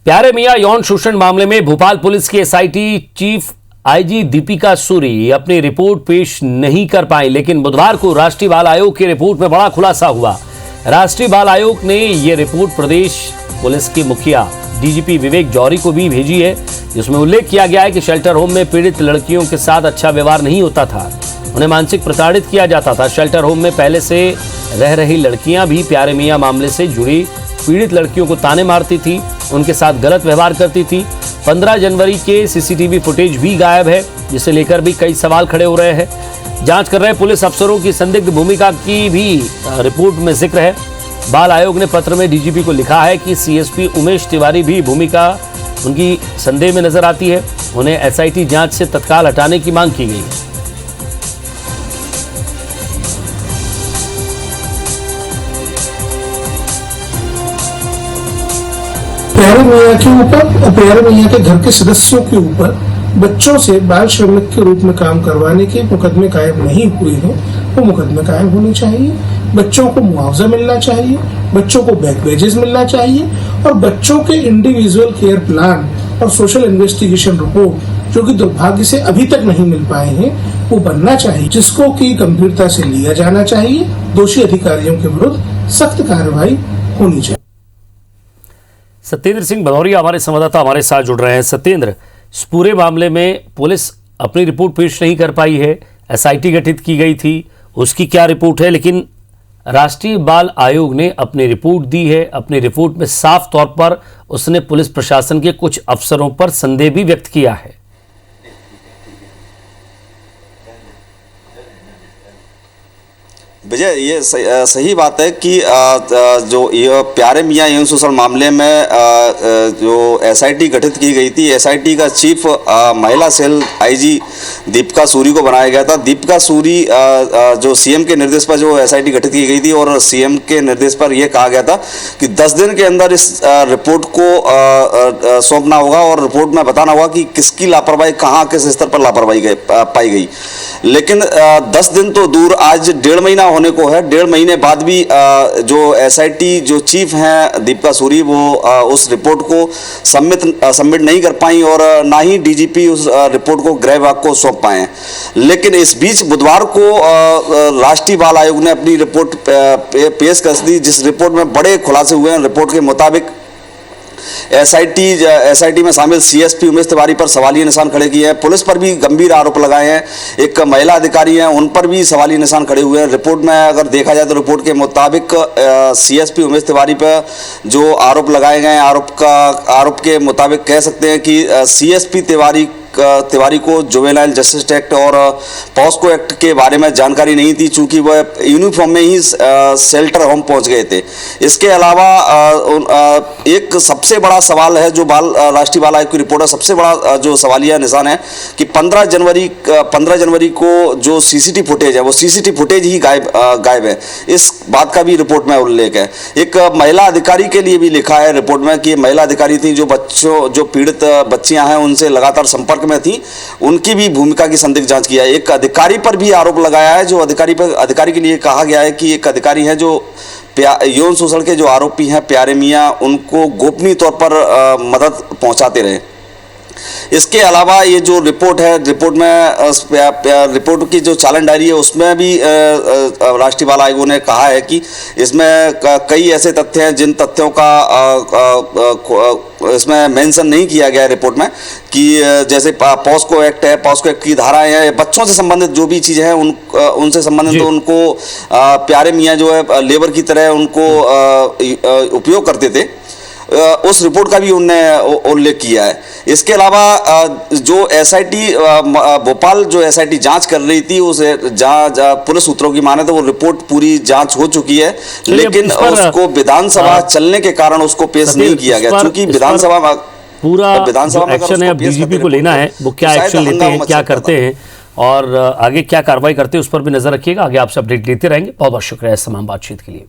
प्यारे मियां यौन शोषण मामले में भोपाल पुलिस की SIT chief IG Deepika Suri अपनी रिपोर्ट पेश नहीं कर पाई, लेकिन बुधवार को राष्ट्रीय बाल आयोग की रिपोर्ट में बड़ा खुलासा हुआ। राष्ट्रीय बाल आयोग ने यह रिपोर्ट प्रदेश पुलिस के मुखिया डीजीपी विवेक जौहरी को भी भेजी है, जिसमें उल्लेख किया गया है कि शेल्टर होम में पीड़ित लड़कियों के साथ अच्छा व्यवहार नहीं होता था, उन्हें मानसिक प्रताड़ित किया जाता था। शेल्टर होम में पहले से रह रही लड़कियां भी प्यारे मियां मामले से जुड़ी पीड़ित लड़कियों को ताने मारती थी, उनके साथ गलत व्यवहार करती थी। 15 जनवरी के सीसीटीवी फुटेज भी गायब है, जिसे लेकर भी कई सवाल खड़े हो रहे हैं। जांच कर रहे पुलिस अफसरों की संदिग्ध भूमिका की भी रिपोर्ट में जिक्र है। बाल आयोग ने पत्र में डीजीपी को लिखा है कि सीएसपी उमेश तिवारी भी भूमिका उनकी संदेह में नजर आती है, उन्हें एसआईटी जांच से तत्काल हटाने की मांग की गई है। प्यारे मियां के ऊपर और प्यारे मियां के घर के सदस्यों के ऊपर बच्चों से बाल श्रमिक के रूप में काम करवाने के मुकदमे कायम नहीं हुए हैं, वो मुकदमे कायम होने चाहिए। बच्चों को मुआवजा मिलना चाहिए, बच्चों को बैक वेजेस मिलना चाहिए और बच्चों के इंडिविजुअल केयर प्लान और सोशल इन्वेस्टिगेशन रिपोर्ट, जो कि दुर्भाग्य से अभी तक नहीं मिल पाए हैं, वो बनना चाहिए, जिसको की गंभीरता से लिया जाना चाहिए। दोषी अधिकारियों के विरुद्ध सख्त कार्रवाई होनी चाहिए। सत्येंद्र सिंह भदौरिया हमारे संवाददाता हमारे साथ जुड़ रहे हैं। सत्येंद्र, इस पूरे मामले में पुलिस अपनी रिपोर्ट पेश नहीं कर पाई है, एसआईटी गठित की गई थी, उसकी क्या रिपोर्ट है, लेकिन राष्ट्रीय बाल आयोग ने अपनी रिपोर्ट दी है। अपनी रिपोर्ट में साफ तौर पर उसने पुलिस प्रशासन के कुछ अफसरों पर संदेह भी व्यक्त किया है। विजय, ये सही बात है कि जो ये प्यारे मियां यौन शोषण मामले में जो एसआईटी गठित की गई थी, एसआईटी का चीफ महिला सेल आईजी दीपिका सूरी को बनाया गया था। दीपिका सूरी जो सीएम के निर्देश पर जो एसआईटी गठित की गई थी और सीएम के निर्देश पर यह कहा गया था कि 10 दिन के अंदर इस रिपोर्ट को सौंपना होगा और रिपोर्ट में बताना होगा कि किसकी लापरवाही कहाँ किस स्तर पर लापरवाही पाई गई। लेकिन 10 दिन तो दूर, आज 1.5 महीना होने को है। 1.5 महीने बाद भी जो एसआईटी जो चीफ हैं दीपिका सूरी, वो उस रिपोर्ट को सबमिट नहीं कर पाई और ना ही डीजीपी उस रिपोर्ट को गृह विभाग को सौंप पाए हैं। लेकिन इस बीच बुधवार को राष्ट्रीय बाल आयोग ने अपनी रिपोर्ट पेश कर दी, जिस रिपोर्ट में बड़े खुलासे हुए हैं। रिपोर्ट के मुताबिक एसआईटी में शामिल सीएसपी उमेश तिवारी पर सवालिया निशान खड़े किए हैं, पुलिस पर भी गंभीर आरोप लगाए हैं, एक महिला अधिकारी हैं उन पर भी सवालिया निशान खड़े हुए हैं। रिपोर्ट में अगर देखा जाए तो रिपोर्ट के मुताबिक सीएसपी उमेश तिवारी पर जो आरोप लगाए गए हैं, आरोप के मुताबिक कह सकते हैं कि सीएसपी तिवारी को जुवेनाइल जस्टिस एक्ट और पॉस्को एक्ट के बारे में जानकारी नहीं थी, चूंकि वह यूनिफॉर्म में ही शेल्टर होम पहुंच गए थे। इसके अलावा एक सबसे बड़ा सवाल है जो राष्ट्रीय बाल आयोग की रिपोर्ट है, सबसे बड़ा जो सवालिया निशान है कि 15 जनवरी को जो सीसीटीवी फुटेज है, वो सीसीटीवी फुटेज ही गायब है। इस बात का भी रिपोर्ट में उल्लेख है। एक महिला अधिकारी के लिए भी लिखा है रिपोर्ट में कि महिला अधिकारी थी जो पीड़ित बच्चियां हैं उनसे लगातार संपर्क में थी, उनकी भी भूमिका की संदिग्ध जांच किया है। एक अधिकारी पर भी आरोप लगाया है, जो अधिकारी के लिए कहा गया है कि एक अधिकारी है जो यौन शोषण के जो आरोपी हैं प्यारे मियां, उनको गोपनीय तौर पर मदद पहुंचाते रहे। इसके अलावा ये जो रिपोर्ट है, रिपोर्ट की जो चालन डायरी है, उसमें भी राष्ट्रीय बाल आयोग ने कहा है कि इसमें कई ऐसे तथ्य हैं जिन तथ्यों का इसमें मेंशन नहीं किया गया है रिपोर्ट में, कि जैसे पॉस्को एक्ट है, पॉस्को एक्ट की धाराएं हैं, बच्चों से संबंधित जो भी चीज़ें हैं उनसे संबंधित, तो उनको प्यारे मियां जो है लेबर की तरह उनको उपयोग करते थे, उस रिपोर्ट का भी उन्होंने उल्लेख किया है। इसके अलावा जो एसआईटी भोपाल जो एसआईटी जांच कर रही थी, उस पुलिस सूत्रों की माने तो वो रिपोर्ट पूरी जांच हो चुकी है, लेकिन उसको विधानसभा चलने के कारण उसको पेश नहीं किया गया, क्योंकि विधानसभा पूरा एक्शन है। अब डीजीपी को लेना है, वो क्या एक्शन लेते हैं, क्या करते हैं और आगे क्या कार्रवाई करते हैं, उस पर भी नजर रखिएगा। आगे आपसे अपडेट लेते रहेंगे। बहुत बहुत शुक्रिया इस तमाम बातचीत के लिए।